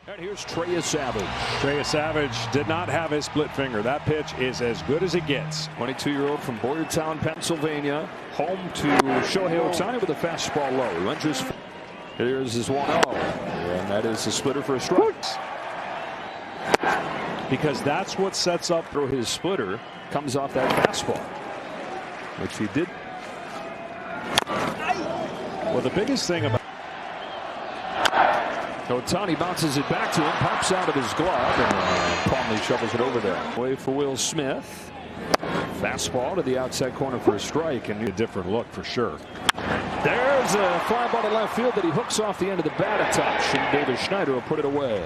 And here's Trey Yesavage. Trey Yesavage did not have his split finger. That pitch is as good as it gets. 22-year-old from Boyertown, Pennsylvania, home to Shohei Ohtani with a fastball low. He lunges. Here's his 1-0, and that is a splitter for a strike. Because that's what sets up through his splitter. Comes off that fastball, which he did. Well, the biggest thing about Ohtani bounces it back to him, pops out of his glove, and calmly shovels it over there. Way for Will Smith. Fastball to the outside corner for a strike, and a different look for sure. There's a fly ball to left field that he hooks off the end of the bat a touch, and David Schneider will put it away.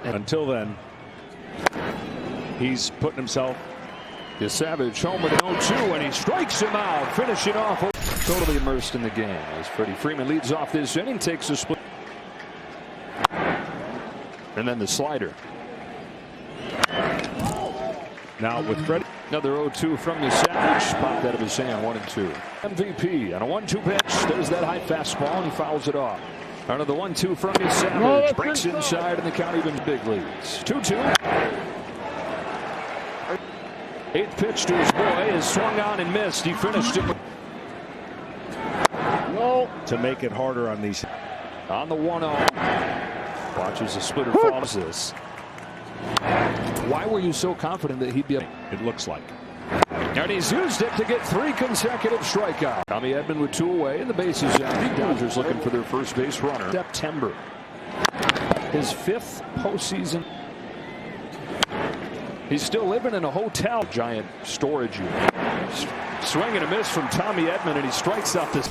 Until then, he's putting himself. Yesavage home with an 0-2, and he strikes him out, finishing off. Totally immersed in the game as Freddie Freeman leads off this inning, takes a split. And then the slider. Now with Freddie. Another 0-2 from Yesavage. Popped out of his hand, 1-2. MVP on a 1-2 pitch. There's that high fastball, and he fouls it off. Another 1-2 from Yesavage. Breaks inside, and the count even big leads. 2-2. 8th pitch to his boy is swung on and missed. He finished it. To make it harder on these. On the 1-0. Watches the splitter follows this. Why were you so confident that he'd be able? It looks like. And he's used it to get 3 consecutive strikeouts. Tommy Edman with 2 away, and the bases empty. Dodgers looking for their first base runner. September. His 5th postseason. He's still living in a hotel. Giant storage unit. Swing and a miss from Tommy Edman, and he strikes out this.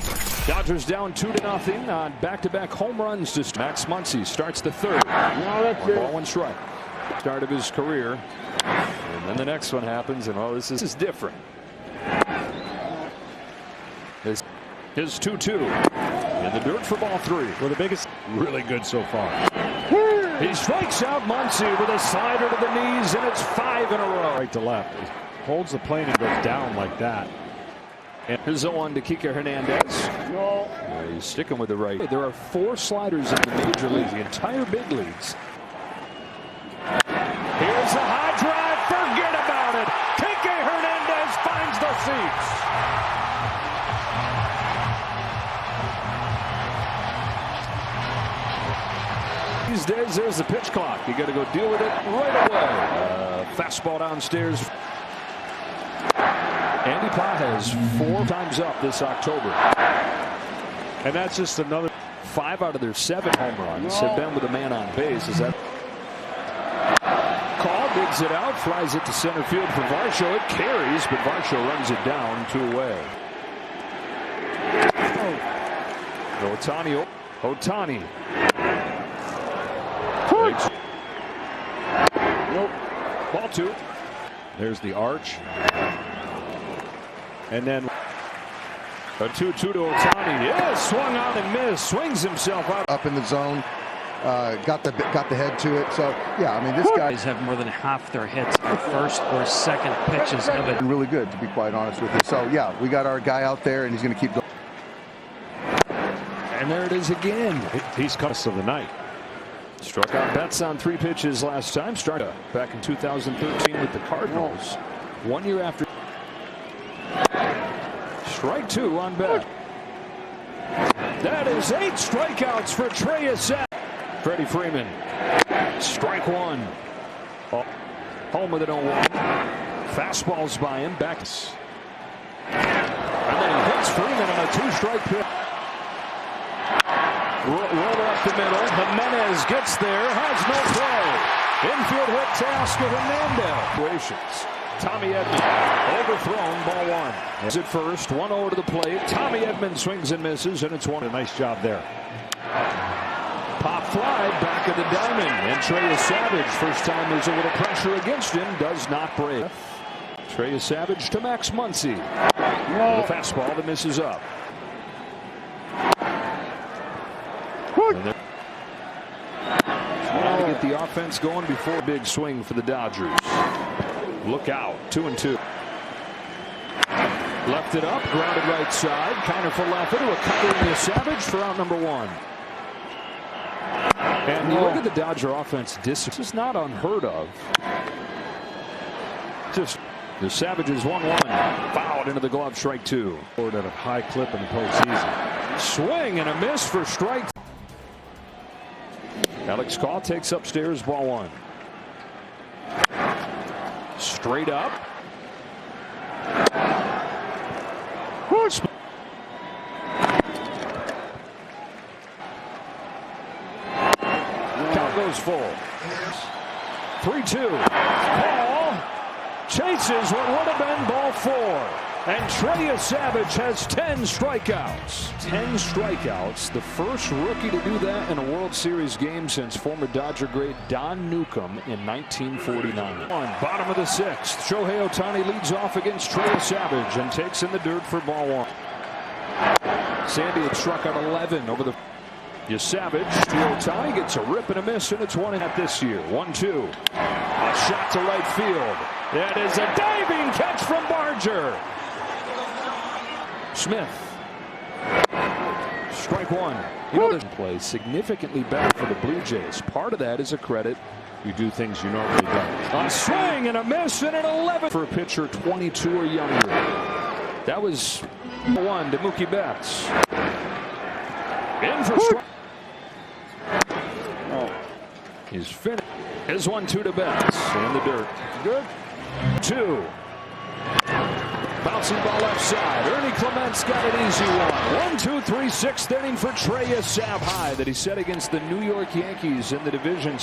Dodgers down 2-0 on back-to-back home runs. To Max Muncy starts the 3rd. One ball, 1 strike. Start of his career, and then the next one happens, and oh, this is different. His 2-2 in the dirt for ball 3. Well, the biggest, really good so far. He strikes out Muncy with a slider to the knees, and it's 5 in a row. Right to left. He holds the plane and goes down like that. And here's 0-1 to Kike Hernandez. He's sticking with the right. There are 4 sliders in the major leagues, the entire big leagues. Here's a high drive. Forget about it. Kike Hernandez finds the seats. These days, there's the pitch clock. You got to go deal with it right away. Fastball downstairs. Andy Pa has 4 times up this October. And that's just another. 5 out of their 7 home runs have been with a man on base. Is that call? Digs it out, flies it to center field for Varsho. It carries, but Varsho runs it down 2 away. Ohtani. Ball 2. There's the arch. And then a 2-2 to Ohtani. Yeah, swung on and missed. Swings himself out. Up in the zone. Got the head to it. So yeah, I mean, this guys have more than half their hits on first or second pitches of it. Really good, to be quite honest with you. So yeah, we got our guy out there, and he's going to keep going. And there it is again. He's cuss of the night. Struck out Betts on 3 pitches last time. Started back in 2013 with the Cardinals. 1 year after. Strike 2 on Betts. That is 8 strikeouts for Trey Yesavage. Freddie Freeman. Strike 1. Home with an 0-1. Fastballs by him. Back. And then he hits Freeman on a 2-strike pitch. Roll up the middle. Jimenez gets there. Has no play. Infield hit to Oscar Hernandez. Tommy Edman overthrown, ball 1. Is it first, 1-0 to the plate. Tommy Edman swings and misses, and it's 1. A nice job there. Pop fly back of the diamond, and Trey Yesavage, first time there's a little pressure against him, does not break. Trey Yesavage to Max Muncy. The fastball that misses up. Trying to get the offense going before a big swing for the Dodgers. Look out, 2-2. Left it up, grounded right side. Counter for left to a cover in Yesavage for out number 1. And you look at the Dodger offense. This is not unheard of. Just Yesavage is 1-1. Fouled into the glove, strike two. Forward at a high clip in the postseason. Swing and a miss for strike. Alex Call takes upstairs, ball one. Straight up. Count goes full. 3-2. Call chases what would have been ball four. And Trey Yesavage has 10 strikeouts. 10 strikeouts. The first rookie to do that in a World Series game since former Dodger great Don Newcomb in 1949. Bottom of the sixth. Shohei Ohtani leads off against Trey Yesavage and takes in the dirt for ball one. Sandy had struck out 11 over the. Yesavage to Ohtani, gets a rip and a miss, and it's 1-0 this year. 1-2. A shot to right field. That is a diving catch from Barger. Smith. Strike one. You know, this play significantly better for the Blue Jays. Part of that is a credit. You do things you normally don't. A swing and a miss and an 11 for a pitcher 22 or younger. That was 1 to Mookie Betts. In for strike. He's finished. His 1-2 to Betts in the dirt. Good. 2. Bouncing ball left side. Ernie Clement's got an easy one. 1-2-3, sixth inning for Trey Yesavage. High that he set against the New York Yankees in the division.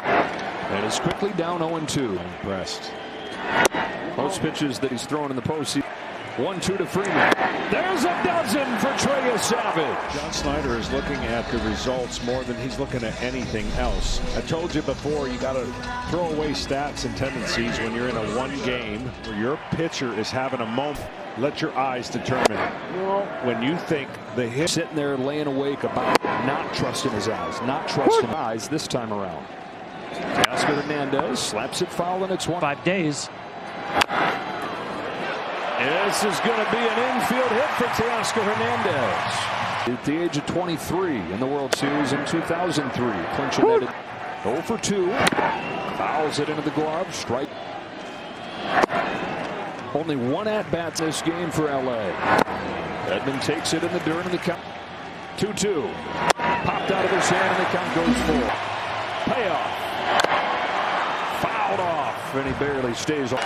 And is quickly down 0-2. Impressed. Most pitches that he's thrown in the postseason. 1-2 to Freeman. There's a dozen for Trey Yesavage. John Snyder is looking at the results more than he's looking at anything else. I told you before, you got to throw away stats and tendencies when you're in a one game where your pitcher is having a moment. Let your eyes determine it. When you think the hit. Sitting there laying awake about not trusting his eyes. Not trusting his eyes this time around. Teoscar Hernandez slaps it foul, and it's 1. 5 days. This is going to be an infield hit for Teoscar Hernandez. At the age of 23 in the World Series in 2003. Clinching it 0 for 2. Fouls it into the glove. Strike. Only 1 at-bat this game for LA. Edman takes it in the dirt in the count. 2-2. Popped out of his hand and the count goes full. Payoff. Fouled off, and he barely stays on.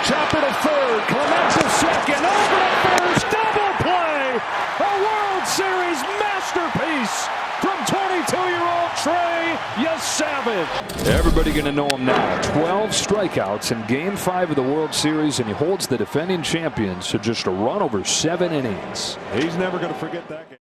Chopper to third, Clements to second, over to first, double play! A World Series masterpiece from 22-year-old Trey Yesavage. Everybody gonna know him now. 12 strikeouts in Game 5 of the World Series, and he holds the defending champions to just a run over 7 innings. He's never going to forget that game.